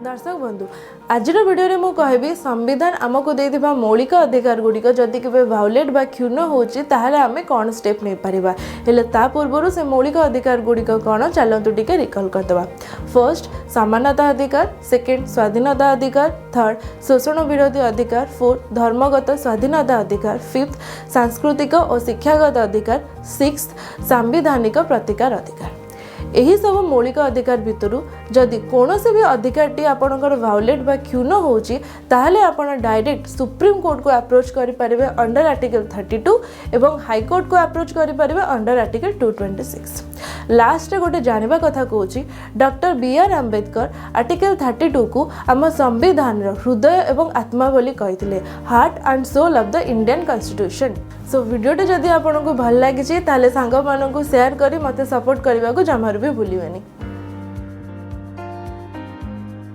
दर्शक बंधु आज भिडियो में कहबी संविधान आमको देथिबा मौलिक अधिकार गुड़िक जदि के भायोलेट बा क्षुण्ण होची ताहले आमे कौन स्टेप नहीं पारिबा हेले ता पूर्व से मौलिक अधिकार गुड़िक कौन चलतु टिके रिकल करदबा। फर्स्ट समानता अधिकार, सेकेंड स्वाधीनता अधिकार, थर्ड शोषण विरोधी अधिकार, फोर्थ धर्मगत स्वाधीनता अधिकार, फिफ्थ सांस्कृतिक और शिक्षागत अधिकार, सिक्स्थ सांविधानिक प्रतिकार अधिकार। यही सब मौलिक अधिकार भितरु जदि कौन से भी अधिकार टी आपणकर भायोलेट बा क्षुण्ण होची ताहले आपण डायरेक्ट सुप्रीम कोर्ट को अप्रोच करि परिबे अंडर आर्टिकल 32 एवं हाई कोर्ट को अप्रोच करि परिबे अंडर आर्टिकल 226। लास्ट गोटे जानिबा कथा कहूची डॉक्टर बी.आर. आंबेडकर आर्टिकल 32 को आम संविधान हृदय एवं आत्मा बोली कहिथिले, heart and soul of the Indian constitution. So वीडियोटे जदि आपको भल लगी ताले सांग मानू शेयर करी मते सपोर्ट करने को जमार भी भूलिबेनी।